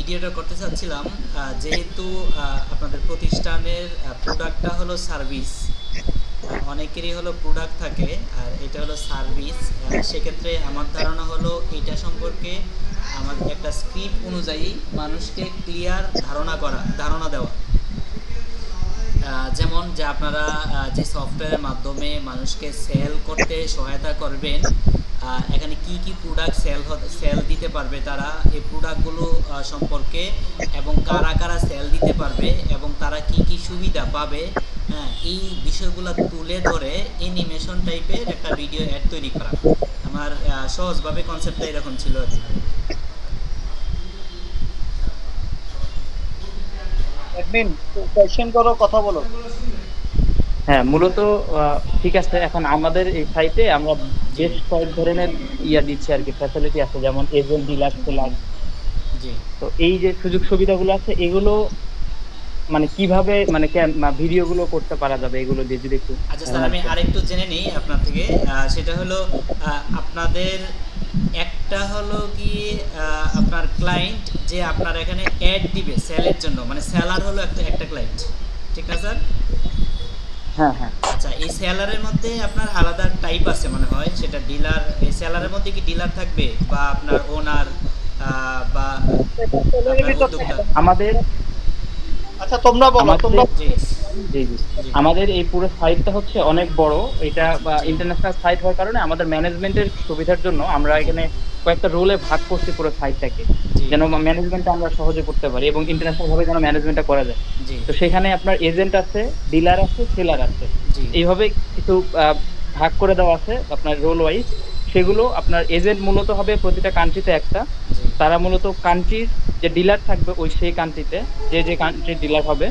ভিডিওটা করতে চাচ্ছিলাম যেহেতু আপনাদের প্রতিষ্ঠানের প্রোডাক্টটা হলো সার্ভিস, অনেকেরই হলো প্রোডাক্ট থাকে আর এটা হলো সার্ভিস। সেক্ষেত্রে আমার ধারণা হলো এটা সম্পর্কে আমাদের একটা স্ক্রিপ্ট অনুযায়ী মানুষকে ক্লিয়ার ধারণা দেওয়া। যেমন যে আপনারা যে সফটওয়্যারের মাধ্যমে মানুষকে সেল করতে সহায়তা করবেন, এখানে কি কি প্রোডাক্ট সেল দিতে পারবে তারা, এই প্রোডাক্টগুলো সম্পর্কে, এবং কারা কারা সেল দিতে পারবে এবং তারা কি কি সুবিধা পাবে, হ্যাঁ, এই বিষয়গুলো তুলে ধরে অ্যানিমেশন টাইপের একটা ভিডিও অ্যাড তৈরি করা। আমার সহজভাবে কনসেপ্টটা এরকম ছিল আর কি। অ্যাডমিন কোশ্চেন করো, কথা বলো। হ্যাঁ, মূলত ঠিক আছে। এখন আমাদের এই সাইটে আমরা জি বেশ কয়েক ধরনের দিচ্ছি আর কি, ফ্যাসিলিটি আছে, যেমন এজেন্ট, ডিলার, সেলার। জি তো এই যে সুযোগ সুবিধাগুলো আছে, এগুলো মানে কিভাবে মানে ভিডিওগুলো করতে পারা যাবে, এগুলো দিয়ে যদি একটু আচ্ছা স্যার, আমি আরেকটু জেনে নিই আপনার থেকে। সেটা হলো আপনাদের একটা হলো কি আপনার ক্লায়েন্ট যে আপনার এখানে অ্যাড দিবে সেলের জন্য, মানে সেলার হলো একটা ক্লায়েন্ট, ঠিক না স্যার? হ্যাঁ হ্যাঁ আচ্ছা, এই সেলারের মধ্যে আপনার আলাদা টাইপ আছে মনে হয়, সেটা ডিলার। এই সেলারের মধ্যে কি ডিলার থাকবে বা আপনার ওনার বা আপনার উদ্যোক্তা? আমাদের আচ্ছা তোমরা বলো, তোমরা জি জি জি জি আমাদের এই পুরো সাইটটা হচ্ছে অনেক বড়। এটা ইন্টারন্যাশনাল সাইট হওয়ার কারণে আমাদের ম্যানেজমেন্টের সুবিধার জন্য আমরা এখানে কয়েকটা রোলে ভাগ করছি পুরো সাইটটাকে, জি যেন ম্যানেজমেন্টটা আমরা সহজে করতে পারি এবং ইন্টারন্যাশনাল ভাবে যেন ম্যানেজমেন্টটা করা যায়। জি তো সেখানে আপনার এজেন্ট আছে, ডিলার আছে, সেলার আছে, জি এইভাবে কিছু ভাগ করে দেওয়া আছে আপনার রোল ওয়াইজ। সেগুলো আপনার এজেন্ট মূলত হবে প্রতিটা কান্ট্রিতে একটা, জি তারা মূলত কান্ট্রির যে ডিলার থাকবে ওই সেই কান্ট্রিতে যে যে কান্ট্রির ডিলার হবে,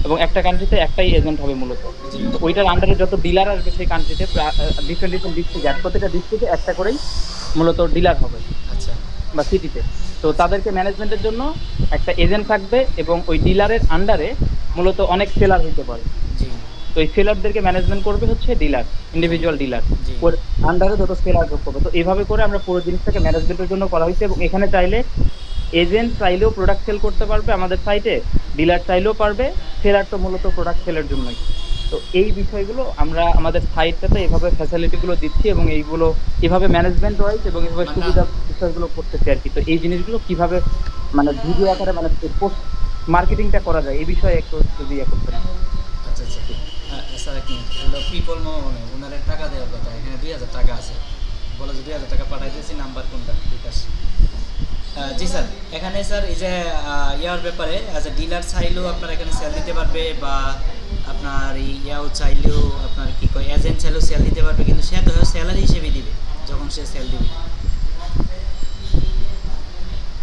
এবং একটা কান্ট্রিতে একটাই এজেন্ট হবে মূলত। জি তো ওইটার আন্ডারে যত ডিলার আসবে সেই কান্ট্রিতে ডিফারেন্ট ডিফারেন্ট ডিস্ট্রিক্ট আছে, প্রতিটা ডিস্ট্রিক্টে একটা করেই মূলত ডিলার হবে আচ্ছা বা সিটিতে। তো তাদেরকে ম্যানেজমেন্টের জন্য একটা এজেন্ট থাকবে এবং ওই ডিলারের আন্ডারে মূলত অনেক সেলার হতে পারে। জি তো এই সেলারদেরকে ম্যানেজমেন্ট করবে হচ্ছে ডিলার, ইন্ডিভিজুয়াল ডিলার, জি ওর আন্ডারে যত সেলার যোগ করবে। তো এইভাবে করে আমরা পুরো জিনিসটাকে ম্যানেজমেন্টের জন্য করা হয়েছে। এবং এখানে চাইলে এজেন্ট চাইলেও প্রোডাক্ট সেল করতে পারবে আমাদের সাইটে, ডিলার চাইলেও পারবে, সেলার তো মূলত প্রোডাক্ট সেলের জন্যই। তো এই বিষয়গুলো আমরা আমাদের সাইটটাতে এভাবে ফ্যাসিলিটিগুলো দিচ্ছি এবং এইগুলো এভাবে ম্যানেজমেন্ট ওয়াইজ এবং এভাবে মানে সুবিধা বিষয়গুলো করতেছি আর কি। তো এই জিনিসগুলো কিভাবে মানে ভিডিও আকারে মানে পোস্ট মার্কেটিংটা করা যায় এই বিষয়ে একটু যদি করতে পারেন। আচ্ছা আচ্ছা, স্যার এক মিনিট, হলো পিপল মনে ওনার টাকা দেওয়ার কথা, এখানে 2000 টাকা আছে, বলো যে 2000 টাকা পাঠাই দিয়েছি, নাম্বার কোনটা? বিকাশ। জি স্যার, এখানে স্যার এই যে ইয়ার ব্যাপারে অ্যাজ এ ডিলার চাইলেও আপনার এখানে সেল দিতে পারবে, বা আপনার এই ইয়াও চাইলেও আপনার কি কয় এজেন্ট চাইলেও সেল দিতে পারবে, কিন্তু সে তো স্যালারি হিসেবে দিবে যখন সে সেল দিবে।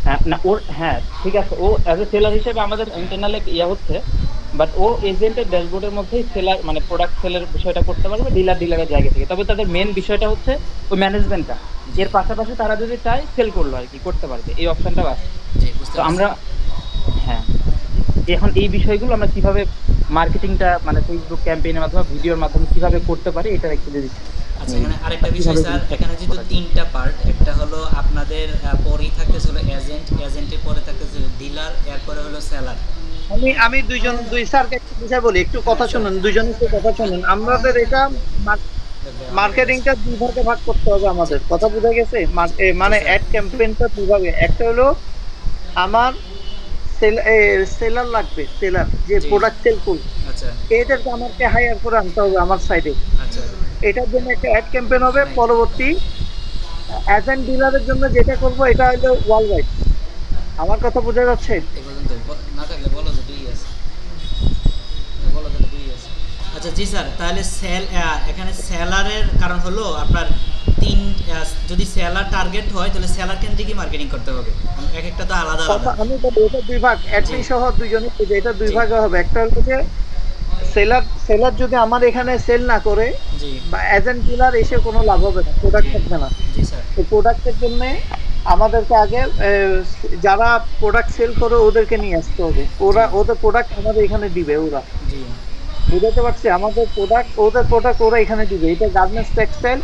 হ্যাঁ না ওর, হ্যাঁ ঠিক আছে, ও অ্যাজ এ সেলার হিসেবে আমাদের ইন্টারনালে হচ্ছে, বাট ও এজেন্টের ড্যাশবোর্ডের মধ্যেই সেলার মানে প্রোডাক্ট সেলের বিষয়টা করতে পারবে ডিলারের জায়গা থেকে। তবে তাদের মেন বিষয়টা হচ্ছে ওই ম্যানেজমেন্টটা, এর পাশাপাশি তারা যদি চায় সেল করলো আর কি করতে পারবে, এই অপশনটাও আছে। জি বুঝতে তো পারছি। আমরা হ্যাঁ এখন এই বিষয়গুলো আমরা কিভাবে মার্কেটিংটা মানে ফেসবুক ক্যাম্পেইনের মাধ্যমে ভিডিওর মাধ্যমে কিভাবে করতে পারি এটা একটু যদি আচ্ছা, এখানে আরেকটা বিষয় স্যার, এখানে যেহেতু তিনটা পার্ট, একটা হলো আপনাদের পরেই থাকতেছিল এজেন্ট, এজেন্টের পরে থাকতেছিল ডিলার, এরপরে হলো সেলার। আমি দুই স্যারকে একটু বিষয় বলি, একটু কথা শুনুন, দুইজনের একটু কথা শুনুন। আমাদের এটা মার্কেটিংটা দুই ভাগে ভাগ করতে হবে আমাদের, কথা বোঝা গেছে? মানে অ্যাড ক্যাম্পেইনটা দুই ভাগে, একটা হলো আমার সেলার লাগবে, সেলার যে প্রোডাক্ট সেল করবে, আচ্ছা এদেরকে আমাকে হায়ার করে আনতে হবে আমার সাইডে। আচ্ছা এটার জন্য একটা অ্যাড ক্যাম্পেইন হবে। পরবর্তী এজেন্ট ডিলারের জন্য যেটা করব এটা হলো ওয়ার্ল্ড ওয়াইড। আমার কথা বোঝা যাচ্ছে? এই পর্যন্ত না থাকলে বলো যে 2 আছে, বলো তাহলে 2 আছে। আচ্ছা জি স্যার, তাহলে এখানে সেলারের কারণ হলো আপনার যদি সেলার টার্গেট হয় তাহলে সেলার কেন্দ্রিকই মার্কেটিং করতে হবে, এক একটা তো আলাদা আলাদা। আমি বলি এটা দুই ভাগ, অ্যাডমিন সহ দুইজনই বুঝে, এটা দুই ভাগে হবে। একটা হলো যে সেলার যদি আমার এখানে সেল না করে জি বা এজেন্ট ডিলার এসে কোনো লাভ হবে না, প্রোডাক্ট থাকবে না। জি স্যার। তো প্রোডাক্টের জন্য আমাদেরকে আগে যারা প্রোডাক্ট সেল করে ওদেরকে নিয়ে আসতে হবে, ওদের প্রোডাক্ট আমাদের এখানে দিবে ওরা। জি বুঝতে পারছি? আমাদের প্রোডাক্ট ওদের প্রোডাক্ট ওরা এখানে দিবে। এটা গার্মেন্টস টেক্সটাইল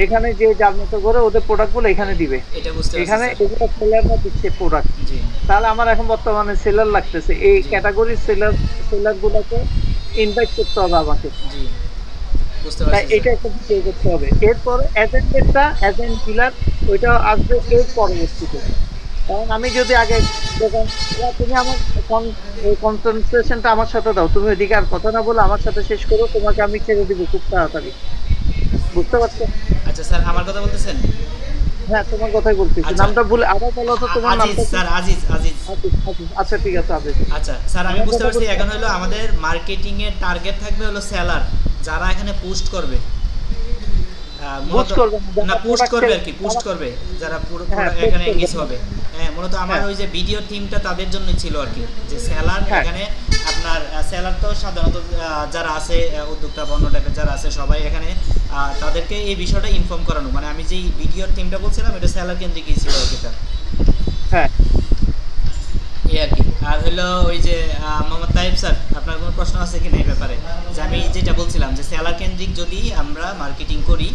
এখানে যে যার মতো করে ওদের প্রোডাক্টগুলো এখানে দিবে, এটা বুঝতে পারছি এখানে স্যার। এগুলো সেলাররা দিচ্ছে প্রোডাক্ট। জি তাহলে আমার এখন বর্তমানে সেলার লাগতেছে, এই জি ক্যাটাগরির সেলার গুলোকে ইনভাইট করতে হবে আমাকে। জি বুঝতে তাই পারছি স্যার। এটা একটা বিষয় করতে হবে। এরপর এজেন্ট ডিলার ওইটা আসবে এর পরবর্তীতে। কারণ আমি যদি আগে দোকান, তুমি আমার কনসেন্ট্রেশনটা আমার সাথে দাও, তুমি ওইদিকে আর কথা না বলে আমার সাথে শেষ করো, তোমাকে আমি ছেড়ে দিব খুব তাড়াতাড়ি। বুঝতে পারছো? আচ্ছা স্যার, আমার কথা বলতেছেন? হ্যাঁ, তোমার কথাই বলতেছি। আচ্ছা, নামটা ভুলে আবার বলো তো, তোমার আজিজ নামটা কি? স্যার, আজিজ, আজিজ। আজিজ, আজিজ। আচ্ছা ঠিক আছে, আজিজ। আচ্ছা স্যার, আমি আমার বুঝতে কথা পারছি। বলতে এখন হলো আমাদের মার্কেটিং এর টার্গেট থাকবে হলো সেলার, যারা এখানে পোস্ট করবে। মূলত বুস্ট করবে না, না, যারা পোস্ট প্রোডাক্ট করবে সেল, আর কি, পোস্ট করবে যারা পুরো হ্যাঁ পোস্ট এখানে করবে। এঙ্গেজ হবে। হ্যাঁ, মূলত আমার হ্যাঁ ওই যে ভিডিও টিমটা তাদের জন্যই ছিল আর কি, যে সেলার হ্যাঁ এখানে আপনার সেলার তো সাধারণত যারা আছে উদ্যোক্তা বন্য টাইপের যারা আছে সবাই এখানে, তাদেরকে এই বিষয়টা ইনফর্ম করানো। মানে আমি যেই ভিডিওর টিমটা বলছিলাম এটা সেলার কেন্দ্রিকই ছিল আর কি স্যার। হ্যাঁ। এই আর কি। আর হলো ওই যে মোহাম্মদ তাইব স্যার, আপনার কোনো প্রশ্ন আছে কি না এই ব্যাপারে? যে আমি যেটা বলছিলাম যে সেলার কেন্দ্রিক যদি আমরা মার্কেটিং করি,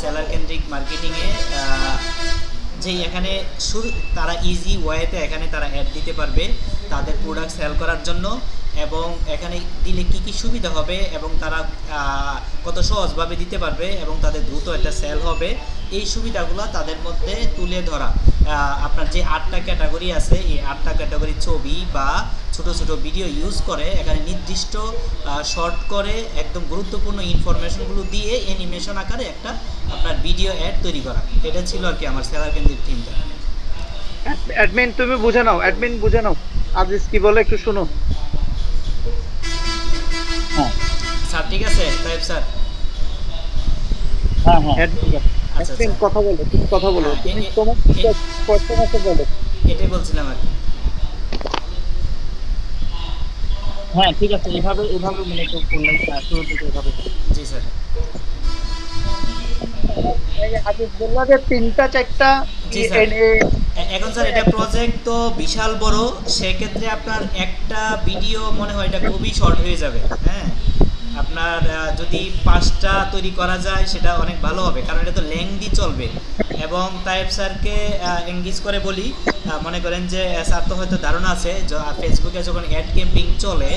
সেলার কেন্দ্রিক মার্কেটিংয়ে যেই এখানে শুধু তারা ইজি ওয়েতে এখানে তারা অ্যাড দিতে পারবে তাদের প্রোডাক্ট সেল করার জন্য, এবং এখানে দিলে কি কি সুবিধা হবে এবং তারা কত সহজভাবে দিতে পারবে এবং তাদের দ্রুত একটা সেল হবে, এই সুবিধাগুলো তাদের মধ্যে তুলে ধরা। আপনার যে 8টা ক্যাটাগরি আছে, এই 8টা ক্যাটাগরির ছবি বা ছোট ছোট ভিডিও ইউজ করে এখানে নির্দিষ্ট শর্ট করে একদম গুরুত্বপূর্ণ ইনফরমেশনগুলো দিয়ে অ্যানিমেশন আকারে একটা আপনার ভিডিও অ্যাড তৈরি করা। এটা ছিল আর কি আমার সেলার কেন্দ্রিক থিমটা। অ্যাডমিন তুমি বুঝে নাও, অ্যাডমিন বুঝে নাও, আজিজ কি বলে একটু শোনো। হ্যাঁ স্যার ঠিক আছে তাইব স্যার? হ্যাঁ হ্যাঁ অ্যাডমিন, ঠিক আছে। আচ্ছা অ্যাডমিন আচ্ছা, কথা বলো, তুমি কথা বলো, হ্যাঁ, তুমি তোমার কোয়েশ্চেন আছে বলো। এটাই বলছিলাম আর কি। হ্যাঁ ঠিক আছে, এভাবে এভাবে মানে একটু করলেন, শুরু থেকে এভাবে। জি স্যার। এই আজিজ বললো যে 3টা 4টা জি স্যার। এখন স্যার এটা প্রজেক্ট তো বিশাল বড়, সেক্ষেত্রে আপনার একটা ভিডিও মনে হয় এটা খুবই শর্ট হয়ে যাবে। হ্যাঁ, আপনার যদি 5টা তৈরি করা যায় সেটা অনেক ভালো হবে, কারণ এটা তো লেংদি চলবে। এবং তাইব স্যারকে এঙ্গেজ করে বলি, মনে করেন যে স্যার তো হয়তো ধারণা আছে ফেসবুকে যখন অ্যাড ক্যাম্পিং চলে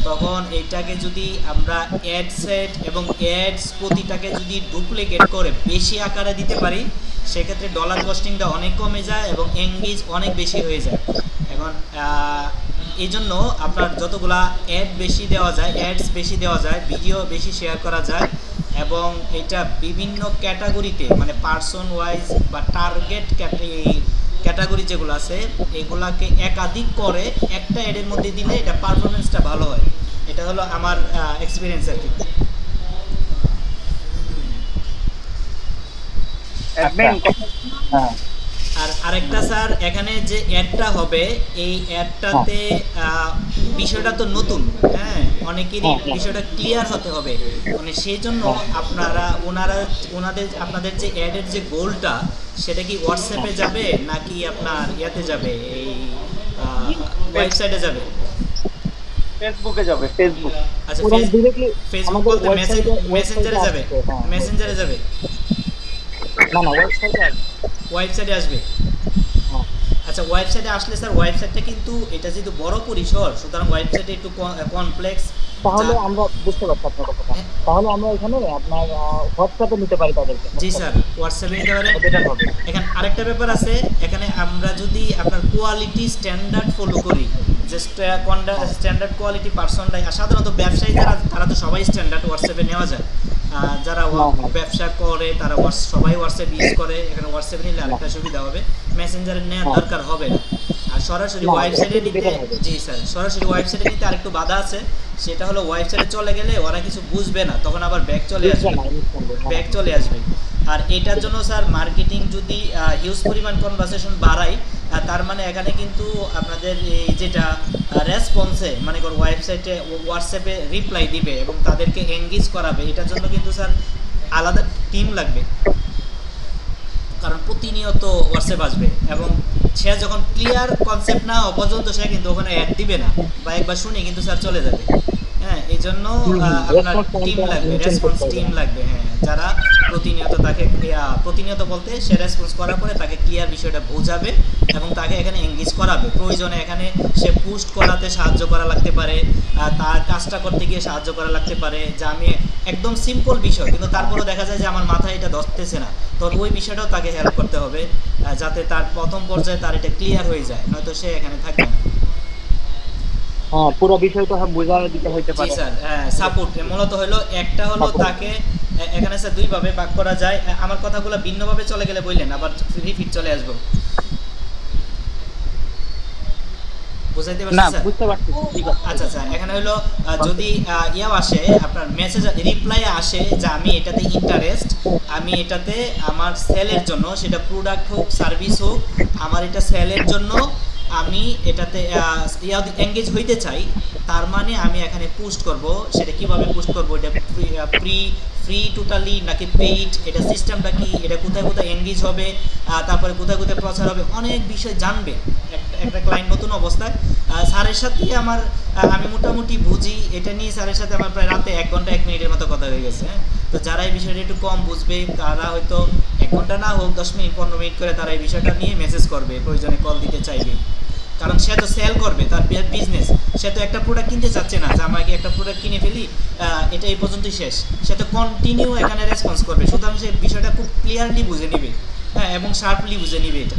তখন এইটাকে যদি আমরা অ্যাড সেট এবং অ্যাডস প্রতিটাকে যদি ডুপ্লিকেট করে বেশি আকারে দিতে পারি, সেক্ষেত্রে ডলার কস্টিংটা অনেক কমে যায় এবং এঙ্গেজ অনেক বেশি হয়ে যায়। এখন এই জন্য আপনার যতগুলা অ্যাড বেশি দেওয়া যায়, অ্যাডস বেশি দেওয়া যায়, ভিডিও বেশি শেয়ার করা যায়, এবং এটা বিভিন্ন ক্যাটাগরিতে মানে পার্সন ওয়াইজ বা টার্গেট ক্যাটাগরি যেগুলো আছে এগুলাকে একাধিক করে একটা অ্যাডের মধ্যে দিলে এটা পারফরমেন্সটা ভালো হয়। এটা হলো আমার এক্সপিরিয়েন্স আর কি। অ্যাডমিন হ্যাঁ আর আরেকটা স্যার, এখানে যে অ্যাডটা হবে এই অ্যাডটাতে বিষয়টা তো নতুন, হ্যাঁ, অনেকেরই বিষয়টা ক্লিয়ার হতে হবে। মানে সেই জন্য আপনাদের যে অ্যাডের যে গোলটা সেটা কি হোয়াটসঅ্যাপে যাবে নাকি আপনার ইয়াতে যাবে, এই ওয়েবসাইটে যাবে? ফেসবুকে যাবে, ফেসবুক। আচ্ছা, ওরা ডিরেক্টলি ফেসবুক বলতে মেসেঞ্জারে যাবে? মেসেঞ্জারে যাবে, না না ওয়েবসাইটে আসবে। ওয়েবসাইটে আসবে। হ্যাঁ আচ্ছা, ওয়েবসাইটে আসলে স্যার ওয়েবসাইটটা কিন্তু এটা যেহেতু বড় পরিসর, সুতরাং ওয়েবসাইটে একটু কমপ্লেক্স। তাহলে আমরা বুঝতে পারছি আপনার কথাটা। তাহলে আমরা এখানে আপনার হোয়াটসঅ্যাপে নিতে পারি তাদেরকে। জি স্যার, হোয়াটসঅ্যাপে নিতে পারেন। বেটার হবে। এখানে আরেকটা ব্যাপার আছে, এখানে আমরা যদি আপনার কোয়ালিটি স্ট্যান্ডার্ড ফলো করি, যে স্ট্যান্ডার্ড কোয়ালিটি পার্সনটাই, আর সাধারণত ব্যবসায়ী তারা তো সবাই স্ট্যান্ডার্ড হোয়াটসঅ্যাপে নেওয়া যায়। যারা ব্যবসা করে তারা সবাই হোয়াটসঅ্যাপ ইউজ করে, এখানে হোয়াটসঅ্যাপে নিলে আরেকটা সুবিধা হবে, মেসেঞ্জারে নেওয়ার দরকার হবে না। আর সরাসরি ওয়েবসাইটে নিতে, জি স্যার, সরাসরি ওয়েবসাইটে নিতে আরেকটু বাধা আছে, সেটা হলো ওয়েবসাইটে চলে গেলে ওরা কিছু বুঝবে না, তখন আবার ব্যাক চলে আসবে। আর এটার জন্য স্যার মার্কেটিং যদি হিউজ পরিমাণ কনভারসেশন বাড়াই, তার মানে এখানে কিন্তু আপনাদের এই যেটা রেসপন্সে মানে ওয়েবসাইটে হোয়াটসঅ্যাপে রিপ্লাই দিবে এবং তাদেরকে এঙ্গেজ করাবে, এটার জন্য কিন্তু স্যার আলাদা টিম লাগবে, কারণ প্রতিনিয়ত হোয়াটসঅ্যাপ আসবে এবং সে যখন ক্লিয়ার কনসেপ্ট না হওয়া পর্যন্ত সে কিন্তু ওখানে অ্যাড দিবে না, বা একবার শুনে কিন্তু স্যার চলে যাবে। হ্যাঁ, এই জন্য আপনার টিম লাগবে, রেসপন্স টিম লাগবে, হ্যাঁ, যারা প্রতিনিয়ত তাকে প্রতিনিয়ত বলতে সে রেসপন্স করার পরে তাকে ক্লিয়ার বিষয়টা বোঝাবে এবং তাকে এখানে এঙ্গেজ করাবে। প্রয়োজনে এখানে সে পোস্ট করাতে সাহায্য করা লাগতে পারে, তার কাজটা করতে গিয়ে সাহায্য করা লাগতে পারে, যে আমি একদম সিম্পল বিষয় কিন্তু তারপরেও দেখা যায় যে আমার মাথায় এটা ধরতেছে না, তো ওই বিষয়টাও তাকে হেল্প করতে হবে যাতে তার প্রথম পর্যায়ে তার এটা ক্লিয়ার হয়ে যায়, নয়তো সে এখানে থাকবে না। হ্যাঁ, পুরো বিষয়টা বোঝানো দিতে হইতে জি পারে। স্যার, সাপোর্ট মূলত হলো একটা হলো তাকে এখানে স্যার দুই ভাবে ভাগ করা যায়। আমার কথাগুলো ভিন্নভাবে চলে গেলে বললেন, আবার রিপিট চলে আসবো, বুঝাইতে না, পারছেন স্যার? বুঝতে পারছি, ঠিক আছে। আচ্ছা আচ্ছা, এখানে হলো যদি ইয়াও আসে আপনার মেসেজ রিপ্লাই আসে যে আমি এটাতে ইন্টারেস্ট, আমি এটাতে আমার সেলের জন্য, সেটা প্রোডাক্ট হোক সার্ভিস হোক, আমার এটা সেলের জন্য আমি এটাতে এঙ্গেজ হইতে চাই, তার মানে আমি এখানে পোস্ট করব। সেটা কিভাবে পোস্ট করব, এটা ফ্রি টোটালি নাকি পেইড, এটা সিস্টেমটা কি, এটা কোথায় কোথায় এঙ্গেজ হবে, তারপরে কোথায় কোথায় প্রচার হবে, অনেক বিষয় জানবে একটা ক্লায়েন্ট নতুন অবস্থায়। স্যারের সাথে আমি মোটামুটি বুঝি এটা নিয়ে, স্যারের সাথে আমার প্রায় রাতে 1 ঘন্টা 1 মিনিটের মতো কথা হয়ে গেছে। তো যারা এই বিষয়টা একটু কম বুঝবে তারা হয়তো 1 ঘন্টা না হোক 10 মিনিট 15 মিনিট করে তারা এই বিষয়টা নিয়ে মেসেজ করবে, প্রয়োজনে কল দিতে চাইবে, কারণ সে তো সেল করবে, তার বিজনেস, সে তো একটা প্রোডাক্ট কিনতে চাচ্ছে না যে আমাকে একটা প্রোডাক্ট কিনে ফেলি এটা এই পর্যন্তই শেষ, সে তো কন্টিনিউ এখানে রেসপন্স করবে, সুতরাং সে বিষয়টা খুব ক্লিয়ারলি বুঝে নেবে, হ্যাঁ, এবং শার্পলি বুঝে নেবে এটা।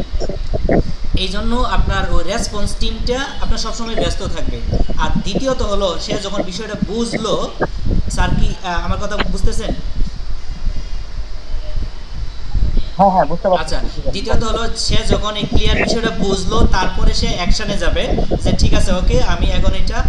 এই জন্য আপনার ওই রেসপন্স টিমটা আপনার সবসময় ব্যস্ত থাকবে। আর দ্বিতীয়ত হলো সে যখন বিষয়টা বুঝলো, স্যার কি আমার কথা বুঝতেছেন? হ্যাঁ হ্যাঁ, বুঝতে পারছি। আচ্ছা, দ্বিতীয়ত হলো সে যখন এই ক্লিয়ার বিষয়টা বুঝলো তারপরে সে অ্যাকশনে যাবে, যে ঠিক আছে ওকে আমি এখন এটা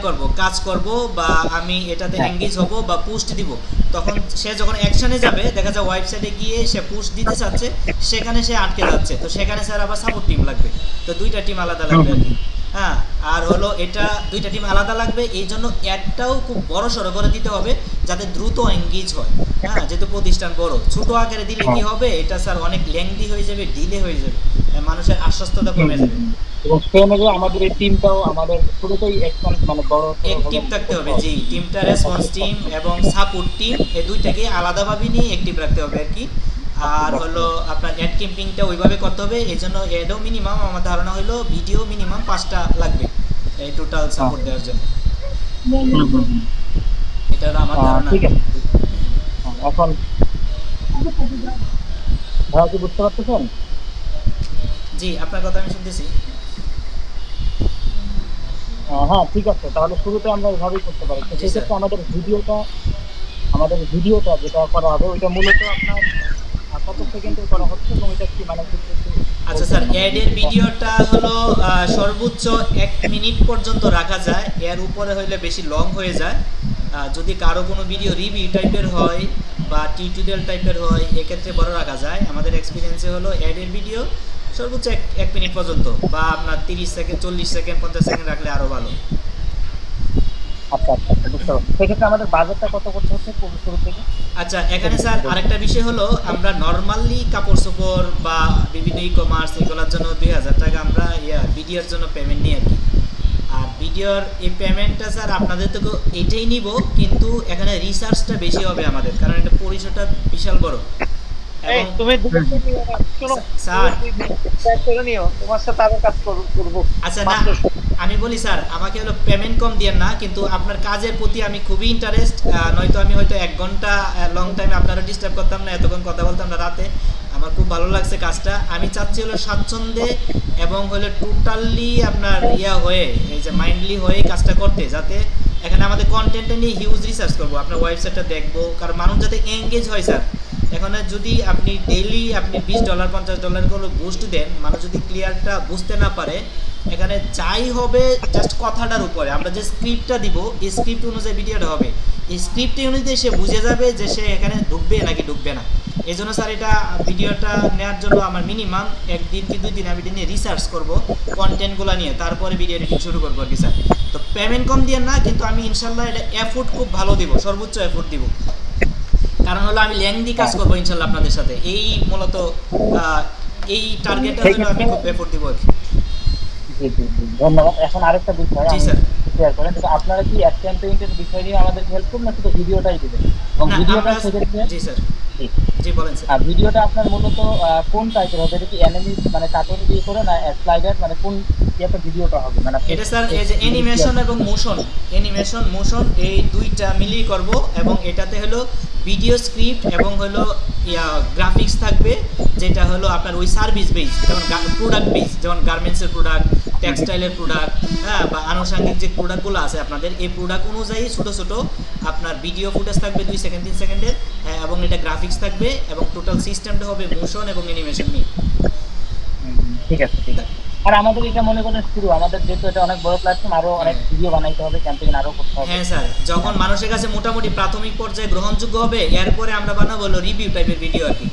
করব, কাজ করব, বা আমি এটাতে এঙ্গেজ হব বা পোস্ট দিব। তখন সে যখন অ্যাকশনে যাবে দেখা যায় ওয়েবসাইটে গিয়ে সে পোস্ট দিতে চাচ্ছে, সেখানে সে আটকে যাচ্ছে, তো সেখানে স্যার আবার সাপোর্ট টিম লাগবে, তো 2টা টিম আলাদা লাগবে আর কি। হ্যাঁ, আর হলো এটা 2টা টিম আলাদা লাগবে, এই জন্য অ্যাডটাও খুব বড় সড়ো করে দিতে হবে যাতে দ্রুত এঙ্গেজ হয়। হ্যাঁ, যেহেতু প্রতিষ্ঠান বড়, ছোট আকারে দিলে কি হবে, এটা স্যার অনেক লেংদি হয়ে যাবে, ডিলে হয়ে যাবে, মানুষের আশ্বস্ততা কমে যাবে। এবং সেই অনুযায়ী আমাদের এই টিমটাও আমাদের পুরোটাই একদম মানে বড় এক টিম থাকতে হবে, জি, টিমটা রেসপন্স টিম এবং সাপোর্ট টিম, এই দুইটাকে আলাদাভাবে নিয়ে অ্যাক্টিভ রাখতে হবে আর কি। আর হলো আপনার অ্যাড ক্যাম্পিংটা ওইভাবে করতে হবে, এই জন্য অ্যাডও মিনিমাম আমার ধারণা হলো ভিডিও মিনিমাম 5টা লাগবে এই টোটাল সাপোর্ট দেওয়ার জন্য, এটা হলো আমার ধারণা। ঠিক আছে। এখন ভাইয়া কি বুঝতে পারতেছেন? জি, আপনার কথা আমি শুনতেছি। হ্যাঁ, ঠিক আছে, তাহলে শুরুতে আমরা এভাবেই করতে পারি। তো জি, স্যার। সেক্ষেত্রে আমাদের ভিডিওটা যেটা করা হবে ওইটা মূলত আপনার কত সেকেন্ডের করা হচ্ছে এবং এটা কি মানে আচ্ছা স্যার, অ্যাডের ভিডিওটা হলো সর্বোচ্চ 1 মিনিট পর্যন্ত রাখা যায়, এর উপরে হইলে বেশি লং হয়ে যায়। যদি কারো কোনো ভিডিও রিভিউ টাইপের হয় বা টিউটোরিয়াল টাইপের হয় এক্ষেত্রে বড় রাখা যায়। আমাদের এক্সপিরিয়েন্সে হলো অ্যাডের ভিডিও সর্বোচ্চ 1 মিনিট পর্যন্ত, বা আপনার 30 সেকেন্ড 40 সেকেন্ড 50 সেকেন্ড রাখলে আরও ভালো। আচ্ছা আচ্ছা, বুঝতে পারছি। সেক্ষেত্রে আমাদের বাজেটটা কত করতে হচ্ছে শুরু থেকে? আচ্ছা, এখানে স্যার আরেকটা বিষয় হলো আমরা নর্মালি কাপড় চোপড় বা বিভিন্ন ই-কমার্স এগুলোর জন্য 2000 টাকা আমরা ভিডিওর জন্য পেমেন্ট নিই আর কি। আর ভিডিওর এই পেমেন্টটা স্যার আপনাদের থেকে এটাই নিব, কিন্তু এখানে রিসার্চটা বেশি হবে আমাদের, কারণ এটা পরিসরটা বিশাল বড়। এই তুমি শোনো স্যার, করে নিও, তোমার সাথে আরো কাজ করব। আচ্ছা না, আমি বলি স্যার আমাকে হলো পেমেন্ট কম দিয়েন না, কিন্তু আপনার কাজের প্রতি আমি খুবই ইন্টারেস্ট, নয়তো আমি হয়তো 1 ঘন্টা লং টাইম আপনারা ডিস্টার্ব করতাম না, এতক্ষণ কথা বলতাম না রাতে। আমার খুব ভালো লাগছে কাজটা, আমি চাচ্ছি হলো স্বাচ্ছন্দ্যে এবং হলো টোটালি আপনার হয়ে এই যে মাইন্ডলি হয়ে কাজটা করতে, যাতে এখানে আমাদের কন্টেন্টটা নিয়ে হিউজ রিসার্চ করবো, আপনার ওয়েবসাইটটা দেখবো, কারণ মানুষ যাতে এঙ্গেজ হয় স্যার। এখন যদি আপনি ডেইলি আপনি $20 $50 করে বুস্ট দেন, মানুষ যদি ক্লিয়ারটা বুঝতে না পারে, এখানে যাই হবে জাস্ট কথাটার উপরে আমরা যে স্ক্রিপ্টটা দিব এই স্ক্রিপ্ট অনুযায়ী ভিডিওটা হবে, এই স্ক্রিপ্ট অনুযায়ী সে বুঝে যাবে যে সে এখানে ঢুকবে নাকি ঢুকবে না। এই জন্য স্যার এটা ভিডিওটা নেওয়ার জন্য আমার মিনিমাম 1 দিন কি 2 দিন আমি এটা নিয়ে রিসার্চ করবো কন্টেন্টগুলো নিয়ে, তারপরে ভিডিও এডিটিং শুরু করবো আর কি স্যার। তো পেমেন্ট কম দিয়ে না, কিন্তু আমি ইনশাল্লাহ এটা এফোর্ট খুব ভালো দিব, সর্বোচ্চ এফোর্ট দিব, কারণ হলো আমি লেংদি কাজ করবো ইনশাল্লাহ আপনাদের সাথে, এই মূলত এই টার্গেটের জন্য আমি খুব এফোর্ট দিব আর কি। জি জি জি, ধন্যবাদ। এখন আরেকটা বিষয় জি স্যার, শেয়ার করেন, যেটা আপনারা কি অ্যাড ক্যাম্পেইনের বিষয় নিয়ে আমাদের হেল্প করুন না শুধু ভিডিওটাই দিবেন এবং না ভিডিওটা আমরা, সেক্ষেত্রে জি স্যার, জি। জি বলেন স্যার। ভিডিওটা আপনার মূলত কোন টাইপের হবে? এটা কি অ্যানিমে মানে কার্টুন দিয়ে করে না স্লাইডার, মানে কোন টাইপের ভিডিওটা হবে? মানে আপনি এটা স্যার এই যে অ্যানিমেশন এবং মোশন, অ্যানিমেশন মোশন এই দুইটা মিলিয়ে করব, এবং এটাতে হলো ভিডিও স্ক্রিপ্ট এবং হলো গ্রাফিক্স থাকবে, যেটা হলো আপনার ওই সার্ভিস বেস, যেমন প্রোডাক্ট বেস, যেমন গার্মেন্টসের প্রোডাক্ট, টেক্সটাইলের প্রোডাক্ট, হ্যাঁ, বা আনুষঙ্গিক যে প্রোডাক্টগুলো আছে আপনাদের, এই প্রোডাক্ট অনুযায়ী ছোটো ছোটো আপনার ভিডিও ফুটেজ থাকবে 2 সেকেন্ড 3 সেকেন্ডের, এবং এটা গ্রাফিক্স থাকবে, এবং টোটাল সিস্টেমটা হবে মোশন এবং অ্যানিমেশন নিয়ে। ঠিক আছে, ঠিক আছে। আর আমাদের এটা মনে করেন শুরু, আমাদের যেহেতু এটা অনেক বড় প্ল্যাটফর্ম, আরো অনেক ভিডিও বানাইতে হবে, ক্যাম্পেইন আরো করতে হবে। হ্যাঁ স্যার, যখন মানুষের কাছে মোটামুটি প্রাথমিক পর্যায়ে গ্রহণযোগ্য হবে, এরপরে আমরা বানাবো হলো রিভিউ টাইপের ভিডিও আর কি,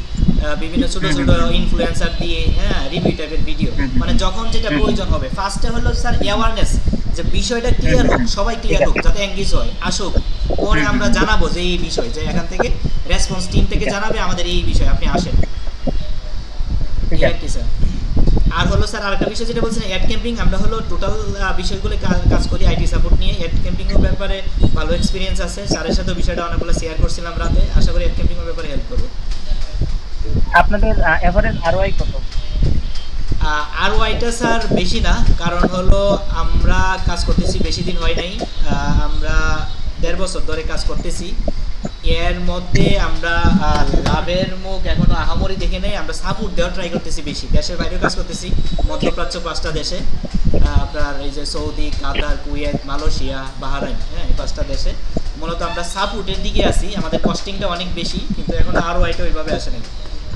বিভিন্ন ছোট ছোট ইনফ্লুয়েন্সার দিয়ে, হ্যাঁ, রিভিউ টাইপের ভিডিও, মানে যখন যেটা প্রয়োজন হবে। ফার্স্টে হলো স্যার অ্যাওয়ারনেস, যে বিষয়টা ক্লিয়ার হোক, সবাই ক্লিয়ার হোক, যাতে এঙ্গেজ হয়, আসুক। পরে আমরা জানাবো যে এই বিষয়, যে এখান থেকে রেসপন্স টিম থেকে জানাবে আমাদের এই বিষয়, আপনি আসেন, ঠিক এই আর আছে। কি স্যার। আর হলো স্যার আরেকটা বিষয় যেটা বলছেন অ্যাড ক্যাম্পিং, আমরা হলো টোটাল বিষয়গুলো কাজ করি আইটি সাপোর্ট নিয়ে। অ্যাড ক্যাম্পিংয়ের ব্যাপারে ভালো এক্সপিরিয়েন্স আছে, স্যারের সাথে বিষয়টা অনেকগুলো শেয়ার করছিলাম রাতে, আশা করি অ্যাড ক্যাম্পিংয়ের ব্যাপারে হেল্প করবো। আপনাদের এভারেজ আরওআই কত? আর ওয়াইটা স্যার বেশি না, কারণ হলো আমরা কাজ করতেছি বেশি দিন হয় নাই, আমরা 1.5 বছর ধরে কাজ করতেছি। এর মধ্যে আমরা লাভের মুখ এখনো আহামরি দেখে নেই, আমরা সাপোর্ট দেওয়ার ট্রাই করতেছি বেশি, দেশের বাইরেও কাজ করতেছি, মধ্যপ্রাচ্য 5টা দেশে, আপনার এই যে সৌদি, কাতার, কুয়েত, মালয়েশিয়া, বাহরাইন, হ্যাঁ, এই 5টা দেশে মূলত আমরা সাপোর্টের দিকে আছি। আমাদের কস্টিংটা অনেক বেশি, কিন্তু এখন আরও আইটা ওইভাবে আসে নাই।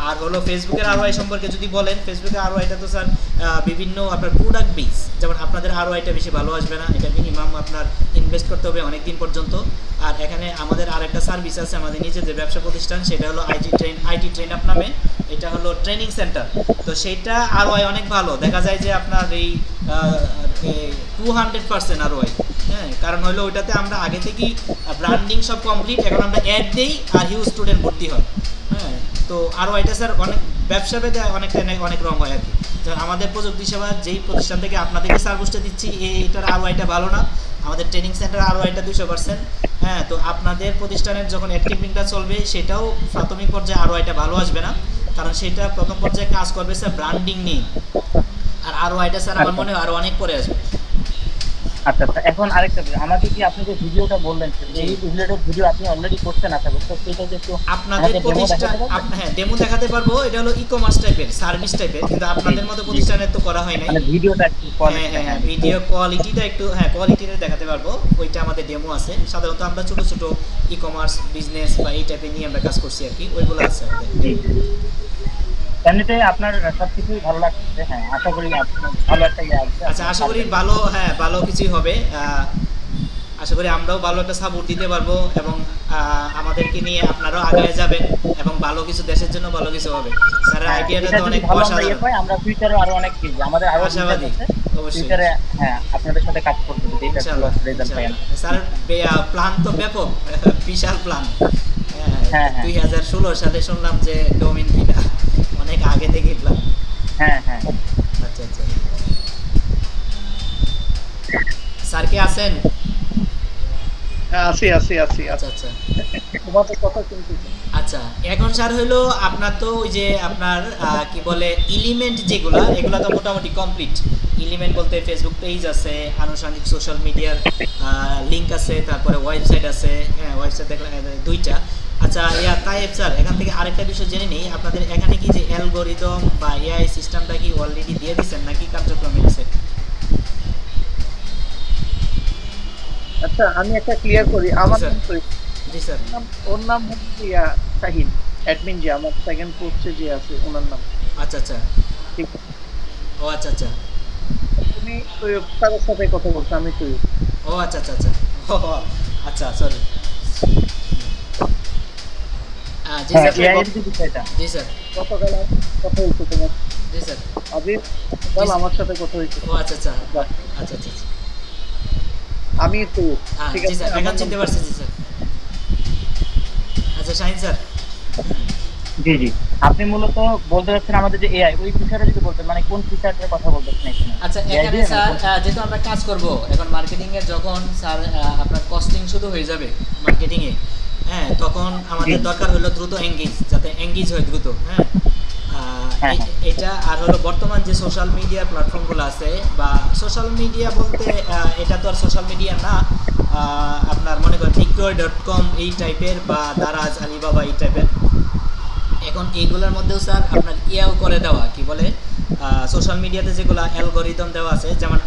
আর হলো ফেসবুকের আরওআই সম্পর্কে যদি বলেন, ফেসবুকের আরওআইটা তো স্যার বিভিন্ন আপনার প্রোডাক্ট বেস, যেমন আপনাদের আরওআইটা বেশি ভালো আসবে না, এটা মিনিমাম আপনার ইনভেস্ট করতে হবে অনেক দিন পর্যন্ত। আর এখানে আমাদের আরেকটা সার্ভিস আছে, আমাদের নিজেদের ব্যবসা প্রতিষ্ঠান, সেটা হলো আইটি ট্রেন আপ নামে, এটা হলো ট্রেনিং সেন্টার। তো সেইটা আরওআই অনেক ভালো, দেখা যায় যে আপনার এই 200% আরওআই, হ্যাঁ, কারণ হলো ওইটাতে আমরা আগে থেকেই ব্র্যান্ডিং সব কমপ্লিট, এখন আমরা অ্যাড দিই আর হিউজ স্টুডেন্ট ভর্তি হয়, হ্যাঁ। তো আরও এটা স্যার অনেক ব্যবসা ভেদে অনেক রং হয় আর কি। আমাদের প্রযুক্তি সেবা যেই প্রতিষ্ঠান থেকে আপনাদেরকে সার্ভিসটা দিচ্ছি, এইটার আরও এটা ভালো না, আমাদের ট্রেনিং সেন্টার আরও এটা 200%, হ্যাঁ। তো আপনাদের প্রতিষ্ঠানের যখন অ্যাড ক্যাম্পিংটা চলবে, সেটাও প্রাথমিক পর্যায়ে আরও এটা ভালো আসবে না, কারণ সেটা প্রথম পর্যায়ে কাজ করবে স্যার ব্র্যান্ডিং নিয়ে, আর আরও এটা স্যার আমার মনে হয় আরও অনেক পরে আসবে। আচ্ছা আচ্ছা, এখন আরেকটা বিষয়, আমাকে কি আপনি যে ভিডিওটা বললেন এই রিলেটেড ভিডিও আপনি অলরেডি করছেন, আশা করি তো সেটা যে একটু আপনাদের প্রতিষ্ঠান, হ্যাঁ, ডেমো দেখাতে পারবো, এটা হলো ই কমার্স টাইপের, সার্ভিস টাইপের, কিন্তু আপনাদের মতো প্রতিষ্ঠানের তো করা হয় নাই, মানে ভিডিওটা একটু হ্যাঁ, ভিডিও কোয়ালিটিটা একটু, হ্যাঁ, কোয়ালিটিটা দেখাতে পারবো, ওইটা আমাদের ডেমো আছে। সাধারণত আমরা ছোট ছোট ই কমার্স বিজনেস বা এই টাইপের নিয়ে আমরা কাজ করছি আর কি, ওইগুলো আছে আমাদের। এমনিতে আপনার সবকিছুই ভালো লাগছে, হ্যাঁ, আশা করি ভালো একটা ইয়ে আসবে। আচ্ছা, আশা করি ভালো, হ্যাঁ, ভালো কিছুই হবে, আশা করি আমরাও ভালো একটা সাপোর্ট দিতে পারবো, এবং আমাদেরকে নিয়ে আপনারাও আগে যাবেন, এবং ভালো কিছু, দেশের জন্য ভালো কিছু হবে। স্যারের আইডিয়াটা তো অনেক অসাধারণ, আমরা ফিউচারে আরো অনেক কিছু, আমাদের আরো আশাবাদী, অবশ্যই ফিউচারে, হ্যাঁ, আপনাদের সাথে কাজ করতে যদি এটা রেজাল্ট পাই না। স্যারের প্ল্যান তো ব্যাপক, বিশাল প্ল্যান। হ্যাঁ, 2016 সালে শুনলাম যে ডোমিন কিনা, অনেক আগে থেকেই প্ল্যান। হ্যাঁ হ্যাঁ। আচ্ছা আচ্ছা, স্যার কে আছেন? হ্যাঁ, আছি। আচ্ছা আচ্ছা তোমাদের কথা শুনতেছি। আচ্ছা, এখন স্যার হলো আপনার তো ওই যে আপনার কি বলে এলিমেন্ট যেগুলো, এগুলো তো মোটামুটি কমপ্লিট। এলিমেন্ট বলতে ফেসবুক পেজ আছে, আনুষঙ্গিক সোশ্যাল মিডিয়ার লিঙ্ক আছে, তারপরে ওয়েবসাইট আছে, হ্যাঁ, ওয়েবসাইট দেখলাম 2টা। আচ্ছা, তাই স্যার এখান থেকে আরেকটা বিষয় জেনে নিই, আপনাদের এখানে কি যে অ্যালগোরিদম বা এআই সিস্টেমটা কি অলরেডি দিয়ে দিচ্ছেন নাকি কার্যক্রমে আছে? আচ্ছা, আমি একটা ক্লিয়ার করি, আমার নাম তো, জি স্যার। ওর নাম হচ্ছে শাহিন, অ্যাডমিন যে আমার সেকেন্ড পোস্টে যে আছে ওনার নাম। আচ্ছা আচ্ছা, ঠিক, ও আচ্ছা আচ্ছা, তুমি তার সাথে কথা বলছো, আমি তুই। ও আচ্ছা আচ্ছা আচ্ছা, ও আচ্ছা, সরি। জি স্যার, জি স্যার, গতকাল কথা হয়েছে তোমার, জি স্যার, আবির কাল আমার সাথে কথা হয়েছে। ও আচ্ছা আচ্ছা আচ্ছা আচ্ছা, আমি তো ঠিক জি আছে, স্যার, এখন চিনতে পারছি, জি স্যার। আচ্ছা শাহিন স্যার, জি জি, আপনি মূলত বলতে চাচ্ছেন আমাদের যে এআই, ওই ফিচারে যদি বলতেন, মানে কোন ফিচারের কথা বলতেছেন এখানে? আচ্ছা, এখানে স্যার যেহেতু আমরা কাজ করব এখন মার্কেটিং এর, যখন স্যার আপনার কস্টিং শুরু হয়ে যাবে মার্কেটিং এ, হ্যাঁ, তখন আমাদের দরকার হলো দ্রুত এঙ্গেজ, যাতে এঙ্গেজ হয় দ্রুত। হ্যাঁ, হ্যাঁ, এটা আর হলো বর্তমান যে সোশ্যাল মিডিয়া প্ল্যাটফর্মগুলো আছে, বা সোশ্যাল মিডিয়া বলতে এটা তো আর সোশ্যাল মিডিয়া না, আপনার মনে করেন টিকটক.com এই টাইপের, বা দারাজ, আলিবাবা এই টাইপের। এখন এইগুলোর মধ্যেও স্যার আপনার ইয়াও করে দেওয়া, কি বলে, সোশ্যাল মিডিয়াতে যেগুলো অ্যালগোরিদম দেওয়া আছে, যেমন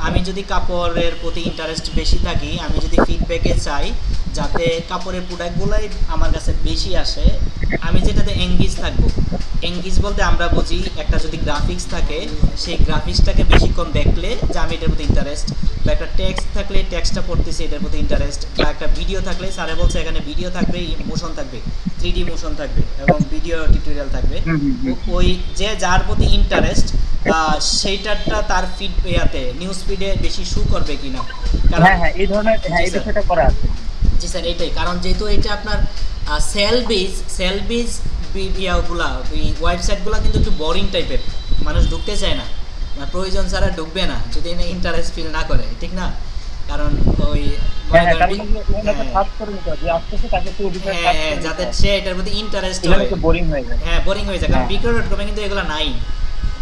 আমি যদি কাপড়ের প্রতি ইন্টারেস্ট বেশি থাকি, আমি যদি ফিডব্যাকে চাই যাতে কাপড়ের প্রোডাক্টগুলোই আমার কাছে বেশি আসে, আমি যেটাতে এঙ্গেজ থাকবো। এঙ্গেজ বলতে আমরা বুঝি একটা যদি গ্রাফিক্স থাকে, সেই গ্রাফিক্সটাকে বেশিক্ষণ দেখলে যে আমি এটার প্রতি ইন্টারেস্ট, বা একটা টেক্সট থাকলে টেক্সটটা পড়তেছি এটার প্রতি ইন্টারেস্ট, বা একটা ভিডিও থাকলে স্যারে বলছে এখানে ভিডিও থাকবে, মোশন থাকবে, 3D মোশন থাকবে এবং ভিডিও টিউটোরিয়াল থাকবে, ওই যে যার প্রতি ইন্টারেস্ট সেইটারটা তার ফিড ইয়াতে নিউজ ফিডে বেশি শু করবে কিনা। হ্যাঁ হ্যাঁ, এই ধরনের, হ্যাঁ, এই বিষয়টা করা আছে। জি স্যার, এইটাই কারণ, যেহেতু এটা আপনার সেল বেজ ইয়াগুলা, ওই ওয়েবসাইটগুলো কিন্তু একটু বোরিং টাইপের, মানুষ ঢুকতে চায় না, প্রয়োজন ছাড়া ঢুকবে না যদি ইন্টারেস্ট ফিল না করে, ঠিক না? কারণ ওই যাতে সে এটার প্রতি ইন্টারেস্ট হয়, বোরিং হয়ে যায়। হ্যাঁ, বোরিং হয়ে যায়। কারণ বিক্রয়.com কিন্তু এগুলো নাই,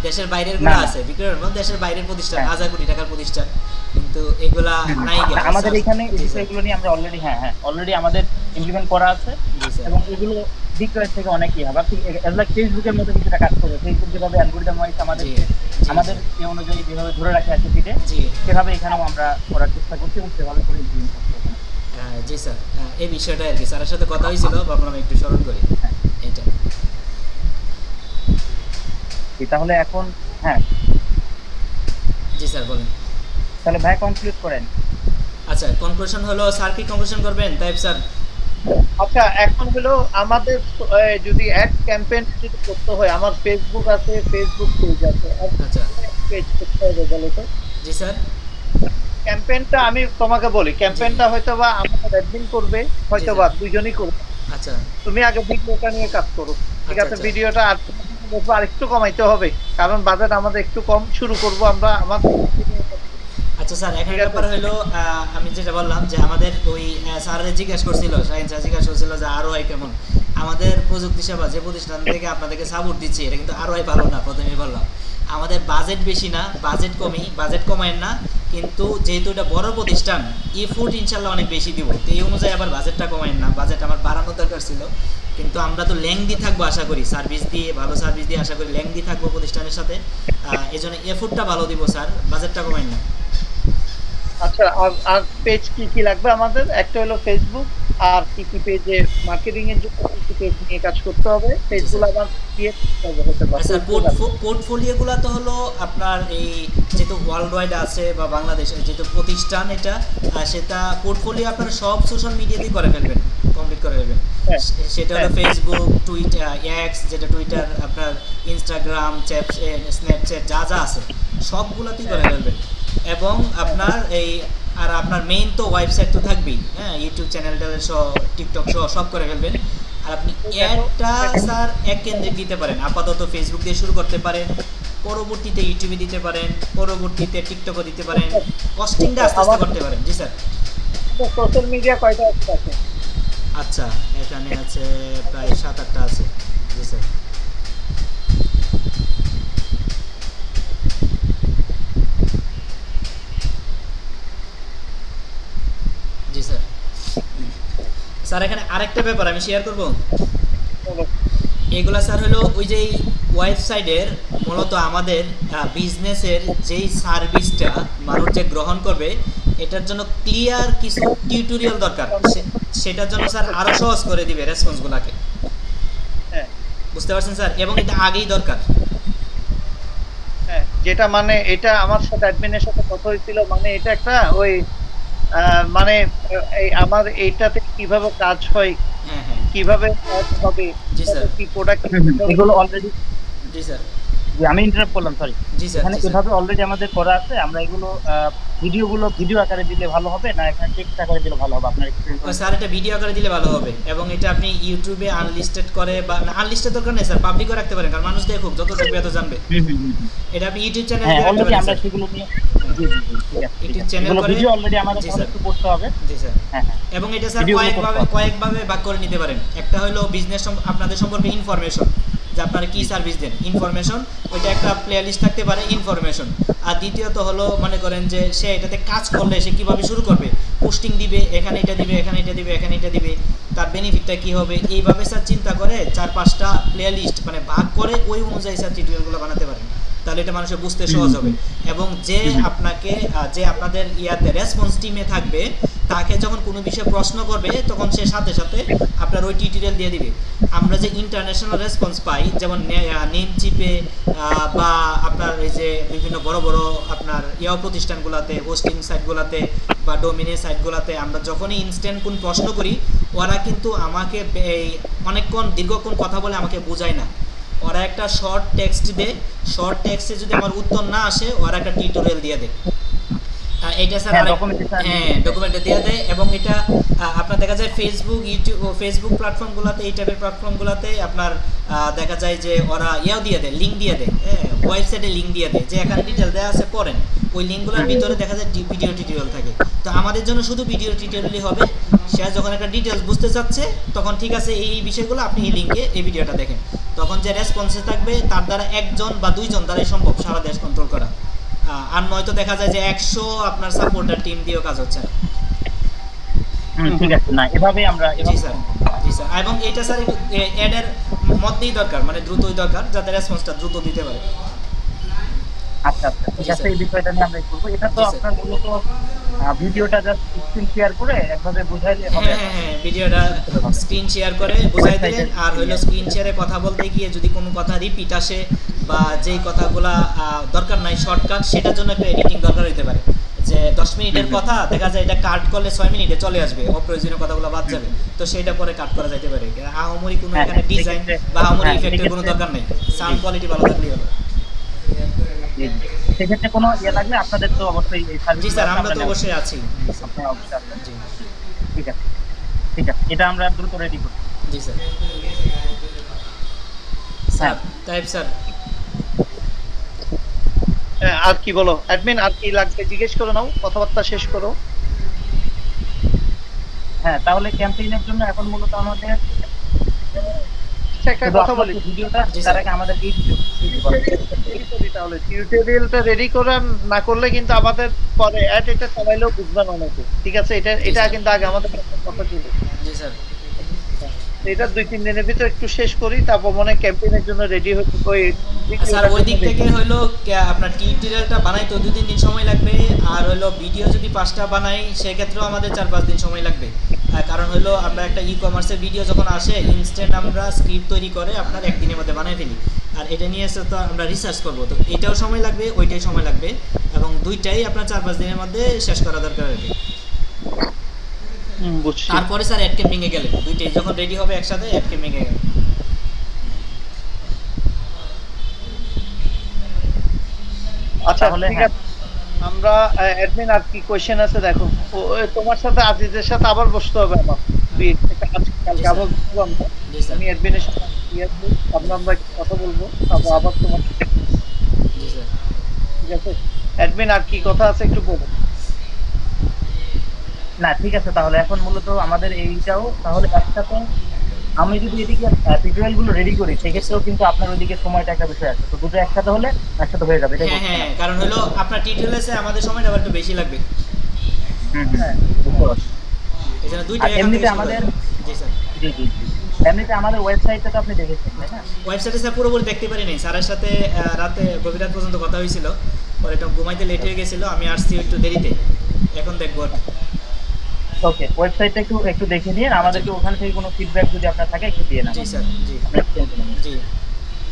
দেশের বাইরের গুলো আছে। বিক্রয়.com দেশের বাইরের প্রতিষ্ঠান, 1000 কোটি টাকার প্রতিষ্ঠান, কিন্তু এগুলা নাই। আমাদের এখানে এই বিষয়গুলো নিয়ে আমরা অলরেডি আমাদের ইমপ্লিমেন্ট করা আছে, এবং এগুলো বিক্রয় থেকে অনেকই হবে। ফেসবুকের মতো কিছুটা কাজ করে, ফেসবুক যেভাবে অ্যালগরিদম ওয়াইজ আমাদের এই অনুযায়ী যেভাবে ধরে রাখা আছে ফিডে, সেভাবে এখানেও আমরা করার চেষ্টা করছি এবং সেভাবে করে ইমপ্লিমেন্ট করছি। জি স্যার, এই বিষয়টা আর কি স্যারের সাথে কথা হয়েছিল, ভাবলাম একটু স্মরণ করি এইটা। তাহলে এখন হ্যাঁ, জি স্যার বলেন। তাহলে ভাই কনক্লুড করেন। আচ্ছা, কনক্লুশন হলো, স্যার কি কনক্লুশন করবেন তাইব স্যার? আচ্ছা, এখন হলো আমাদের যদি অ্যাড ক্যাম্পেইন যদি করতে হয়, আমার ফেসবুক আছে, ফেসবুক পেজ আছে, আচ্ছা পেজ করতে হবে বলো তো? জি স্যার। ক্যাম্পেইনটা আমি তোমাকে বলি, ক্যাম্পেইনটা হয়তোবা আমাদের অ্যাডমিন করবে, হয়তোবা দুইজনই করবে। আচ্ছা, তুমি আগে ভিডিওটা নিয়ে কাজ করো, ঠিক আছে? আচ্ছা। ভিডিওটা আর একটু কমাইতে হবে, কারণ বাজেট আমাদের একটু কম। শুরু করব আমরা আমাদের। আচ্ছা স্যার, এখন ব্যাপার হলো, আমি যেটা বললাম যে আমাদের ওই স্যারের জিজ্ঞাসা করছিল, শাহিন স্যার জিজ্ঞাসা করছিল যে ROI কেমন। আমাদের প্রযুক্তি সেবা যে প্রতিষ্ঠান থেকে আপনাদেরকে সাপোর্ট দিচ্ছি, এটা কিন্তু ROI ভালো না। প্রথমেই বললাম আমাদের বাজেট বেশি না, বাজেট কমায়েন না, কিন্তু যেহেতু এটা বড় প্রতিষ্ঠান, এফোর্ট ইনশাল্লাহ অনেক বেশি দিব, তো এই অনুযায়ী আবার বাজেটটা কমায়েন না। বাজেট আমার বাড়ানোর দরকার ছিল, কিন্তু আমরা তো লেংদি থাকবো আশা করি, ভালো সার্ভিস দিয়ে আশা করি লেংদি থাকবো প্রতিষ্ঠানের সাথে। এই জন্য এফোর্টটা ভালো দিব স্যার, বাজেটটা কমায়েন না। আচ্ছা, আর পেজ কি কি লাগবে আমাদের? একটা হলো ফেসবুক, আর কি কি পেজে মার্কেটিং এর জন্য কি কি পেজ নিয়ে কাজ করতে হবে, পেজগুলো আবার ক্রিয়েট করতে হবে হতে পারে। স্যার পোর্টফোলিওগুলো তো হলো আপনার এই যেহেতু ওয়ার্ল্ড ওয়াইড আছে, বা বাংলাদেশের যেহেতু প্রতিষ্ঠান এটা, সেটা পোর্টফোলিও আপনার সব সোশ্যাল মিডিয়াতেই করে ফেলবেন, কমপ্লিট করে ফেলবেন। সেটা হলো ফেসবুক, টুইটার, এক্স যেটা টুইটার, আপনার ইনস্টাগ্রাম, স্ন্যাপচ্যাট যা যা আছে সবগুলোতেই করে ফেলবেন। এবং আপনার আপনার মেইন তো ওয়েবসাইট তো থাকবেই, হ্যাঁ, ইউটিউব চ্যানেলটা সহ, টিকটক সহ সব করে ফেলবেন। আর আপনি অ্যাডটা স্যার এক কেন্দ্রিক দিতে পারেন, আপাতত ফেসবুক দিয়ে শুরু করতে পারেন, পরবর্তীতে ইউটিউবে দিতে পারেন, পরবর্তীতে টিকটকও দিতে পারেন, কস্টিংটা আস্তে আস্তে করতে পারেন। জি স্যার। সোশ্যাল মিডিয়া কয়টা আছে? আচ্ছা, এখানে আছে প্রায় 7-8টা আছে। জি স্যার। জি স্যার। স্যার এখানে আরেকটা ব্যাপার আমি শেয়ার করব। এগুলা স্যার হলো ওই যে ওয়েবসাইটের মূলত আমাদের বিজনেসের যেই সার্ভিসটা মানুষ যে গ্রহণ করবে, এটার জন্য ক্লিয়ার কিছু টিউটোরিয়াল দরকার। সেটার জন্য স্যার আরো সহজ করে দিবে রেসপন্সগুলোকে। হ্যাঁ, বুঝতে পারছেন স্যার? এবং এটা আগেই দরকার। হ্যাঁ, যেটা মানে এটা আমার সাথে অ্যাডমিনের সাথে কথা হয়েছিল, মানে এটা একটা ওই মানে এই আমার এইটাতে কিভাবে কাজ হয়, হ্যাঁ হ্যাঁ, কিভাবে কাজ হবে, জি স্যার। কি প্রোডাক্ট, এগুলো অলরেডি, জি স্যার, জি, আমি ইন্টারাপ্ট করলাম, সরি। জি স্যার, এখানে জি স্যার। এভাবে অলরেডি আমাদের করা আছে, আমরা এগুলো ভিডিও আকারে দিলে ভালো হবে না এখানে টেক্সট আকারে দিলে ভালো হবে, আপনার এক্সপিরিয়েন্স ও অনুযায়ী? স্যার, এটা ভিডিও আকারে দিলে ভালো হবে, এবং এটা আপনি ইউটিউবে আনলিস্টেড করে, বা আনলিস্টেড দরকার নেই স্যার, পাবলিকও রাখতে পারেন, কারণ মানুষ দেখুক, যত দেখবে এত জানবে। হুম হুম হুম হুম। এটা আপনি ইউটিউব চ্যানেলে হ্যাঁ, দিয়ে রাখতে অলরেডি পারেন আমরা স্যার। সেগুলো নিয়ে, জি জি জি, ঠিক আছে ঠিক ইউটিউব আছে, চ্যানেল এগুলো করে। ভিডিও অলরেডি আমাদের জি তাহলে স্যার, একটু করতে হবে। জি স্যার। হ্যাঁ হ্যাঁ, এবং এটা স্যার ভিডিওগুলো করতে হবে। কয়েকভাবে ভাগ করে নিতে পারেন। একটা হলো বিজনেস, আপনাদের সম্পর্কে ইনফরমেশন, যে আপনারা কি সার্ভিস দেন, ইনফরমেশন, ওইটা একটা প্লে লিস্ট থাকতে পারে, ইনফরমেশন। আর দ্বিতীয়ত হলো মনে করেন যে সে এটাতে কাজ করলে সে কিভাবে শুরু করবে, পোস্টিং দিবে, এখানে এটা দিবে, এখানে এটা দিবে, এখানে এটা দিবে, তার বেনিফিটটা কি হবে, এইভাবে স্যার চিন্তা করে 4-5টা প্লে লিস্ট মানে ভাগ করে ওই অনুযায়ী স্যার টিউটোরিয়ালগুলো বানাতে পারেন। তাহলে এটা মানুষের বুঝতে সহজ হবে। এবং যে আপনাকে যে আপনাদের ইয়াতে রেসপন্স টিমে থাকবে, তাকে যখন কোনো বিষয়ে প্রশ্ন করবে তখন সে সাথে সাথে আপনার ওই টিউটোরিয়াল দিয়ে দিবে। আমরা যে ইন্টারন্যাশনাল রেসপন্স পাই, যেমন নেমচিপে বা আপনার এই যে বিভিন্ন বড় বড় আপনার প্রতিষ্ঠানগুলোতে, হোস্টিং সাইটগুলোতে বা ডোমিনের সাইটগুলোতে, আমরা যখনই ইনস্ট্যান্ট কোন প্রশ্ন করি, ওরা কিন্তু আমাকে এই অনেকক্ষণ দীর্ঘক্ষণ কথা বলে আমাকে বোঝায় না। ওরা একটা শর্ট টেক্সট দেয়, শর্ট টেক্সটে যদি আমার উত্তর না আসে, ওরা একটা টিউটোরিয়াল দিয়ে দেয়। এটা স্যার হ্যাঁ, হ্যাঁ, ডকুমেন্টে দিয়ে দেয়। এবং এটা আপনার দেখা যায় ফেসবুক, ইউটিউব, ফেসবুক প্ল্যাটফর্মগুলোতে, এই টাইপের প্ল্যাটফর্মগুলোতে আপনার দেখা যায় যে ওরা দিয়ে দেয়, লিঙ্ক দিয়ে দেয়, হ্যাঁ, ওয়েবসাইটে লিঙ্ক দিয়ে দেয়, যে এখানে ডিটেল দেওয়া আছে, পড়েন। ওই লিঙ্কগুলোর ভিতরে দেখা যায় ভিডিও টিউটোরিয়াল থাকে। তো আমাদের জন্য শুধু ভিডিও টিউটোরিয়ালই হবে। সে যখন একটা ডিটেলস বুঝতে চাচ্ছে, তখন ঠিক আছে এই বিষয়গুলো আপনি এই লিঙ্কে এই ভিডিওটা দেখেন, তখন যে রেসপন্সে থাকবে তার দ্বারা 1জন বা 2জন দ্বারাই সম্ভব সারা দেশ কন্ট্রোল করা। আর নয়তো দেখা যায় যে 100 আপনার সাপোর্টার টিম দিয়েও কাজ হচ্ছে না। ঠিক আছে, না এভাবে আমরা জি স্যার, জি স্যার। এবং এটা স্যার অ্যাডের মধ্যেই দরকার, মানে দ্রুতই দরকার, যাতে রেসপন্সটা দ্রুত দিতে পারে। আচ্ছা আচ্ছা, ঠিক আছে, এই বিষয়টা নিয়ে আমরা করবো। এটা তো জি স্যার। আপনার মূলত ভিডিওটা জাস্ট স্ক্রিন শেয়ার করে একভাবে বুঝাইলে হবে। হ্যাঁ হ্যাঁ হ্যাঁ, ভিডিওটা স্ক্রিন শেয়ার করে বুঝাই দিলেন। আর হইলো স্ক্রিন শেয়ারে কথা বলতে গিয়ে যদি কোনো কথা রিপিট আসে, বা যেই কথাগুলা দরকার নাই শর্টকাট, সেটার জন্য একটা এডিটিং দরকার হইতে পারে। যে 10 মিনিটের কথা দেখা যায় এটা কাট করলে 6 মিনিটে চলে আসবে, অপ্রয়োজনীয় কথাগুলো বাদ যাবে, তো সেইটা পরে কাট করা যাইতে পারে। আহামরি কোনো এখানে ডিজাইন বা আহামরি ইফেক্টের কোনো দরকার নেই, সাউন্ড কোয়ালিটি ভালো থাকলেই হলো। সেক্ষেত্রে কোনো লাগলে আপনাদের তো অবশ্যই এই সার্ভিস। জি স্যার, আমরা তো অবশ্যই আছি। আপনারা অবশ্যই আছেন। জি ঠিক আছে ঠিক আছে, এটা আমরা দ্রুত রেডি করি। জি স্যার। Sir type sir. আর কি বলো অ্যাডমিন, আর কি লাগবে জিজ্ঞেস করে নাও, কথাবার্তা শেষ করো। হ্যাঁ, তাহলে ক্যাম্পেইনের জন্য এখন মূলত আমাদের একটা কথা বলি, ভিডিওটা জি তার স্যার। আগে আমাদের এই তাহলে টিউটোরিয়ালটা রেডি করে না করলে কিন্তু আমাদের পরে অ্যাড এটা চালাইলেও বুঝবে না অনেকে, ঠিক আছে? এটা কিন্তু আগে আমাদের কথা ছিল। জি স্যার। এটা 2-3 দিনের ভিতর একটু শেষ করি, তারপর মনে ক্যাম্পেইনের জন্য রেডি হতে ওই স্যার ওই দিক থেকে হলো আপনার টিউটোরিয়ালটা বানাইতে 2-3 দিন সময় লাগবে। আর হলো ভিডিও যদি 5টা বানাই সেক্ষেত্রেও আমাদের 4-5 দিন সময় লাগবে। কারণ হলো আমরা একটা কমার্সের ভিডিও যখন আসে, ইনস্ট্যান্ট আমরা স্ক্রিপ্ট তৈরি করে আপনার একদিনের মধ্যে বানাই ফেলি। আর এটা নিয়ে এসে তো আমরা রিসার্চ করবো, তো এটাও সময় লাগবে, ওইটাই সময় লাগবে, এবং দুইটাই আপনার 4-5 দিনের মধ্যে শেষ করা দরকার আর কি। বুঝছি। তারপরে স্যার অ্যাড ক্যাম্পিং এ গেলে দুইটাই যখন রেডি হবে একসাথে অ্যাড ক্যাম্পিং এ গেলে। আচ্ছা তাহলে ঠিক আছে, আমরা অ্যাডমিন আর কি কোশ্চেন আছে দেখো। তোমার সাথে আজিজের সাথে আবার বসতে হবে আমার, কালকে আবার বসবো আমরা। জি স্যার। আমি অ্যাডমিনের সাথে আমরা একটু কথা বলবো, তারপর আবার তোমার। জি স্যার। ঠিক আছে অ্যাডমিন, আর কি কথা আছে একটু বলো। না ঠিক আছে, তাহলে এখন মূলত আমাদের এইটাও তাহলে একসাথে আমি যদি এদিকে টিউটোরিয়াল গুলো রেডি করি সেক্ষেত্রেও কিন্তু আপনার ওইদিকে সময়টা একটা বিষয় আছে, তো দুটো একসাথে হলে একসাথে হয়ে যাবে। হ্যাঁ হ্যাঁ, কারণ হলো আপনার টিউটোরিয়ালে আমাদের সময়টা আবার একটু বেশি লাগবে, হ্যাঁ এই জন্য দুইটাই এমনিতে আমাদের জি স্যার। জি জি জি, এমনিতে আমাদের ওয়েবসাইটে তো আপনি দেখেছেন তাই না? ওয়েবসাইটে স্যার পুরোপুরি দেখতে পারি নাই, স্যারের সাথে রাতে গভীর রাত পর্যন্ত কথা হয়েছিল, পরে একটু ঘুমাইতে লেট হয়ে গেছিলো, আমি আসছি একটু দেরিতে, এখন দেখবো। ওকে, ওয়েবসাইটটা একটু একটু দেখে নিন, আমাদেরকে ওখান থেকে কোনো ফিডব্যাক যদি আপনার থাকে একটু দিয়ে না। জি স্যার। জি জি।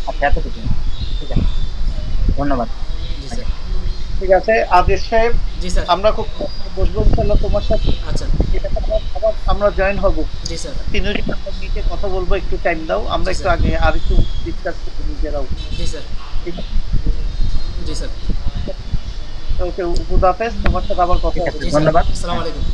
আচ্ছা, এতটুকু ঠিক আছে, ধন্যবাদ। জি স্যার। ঠিক আছে আদেশ সাহেব, জি স্যার। আমরা খুব বসবো ইনশাআল্লাহ তোমার সাথে। আচ্ছা। আবার আমরা জয়েন হব। জি স্যার। তিনজন আমরা মিটে কথা বলবো, একটু টাইম দাও, আমরা জি একটু স্যার। আগে আর একটু ডিসকাস করব নিজেরাও। জি স্যার। জি স্যার। ওকে, খুদাহাফেজ, তোমার সাথে আবার কথা ঠিক হবে। আছে, জি স্যার, ধন্যবাদ। আসসালামু আলাইকুম।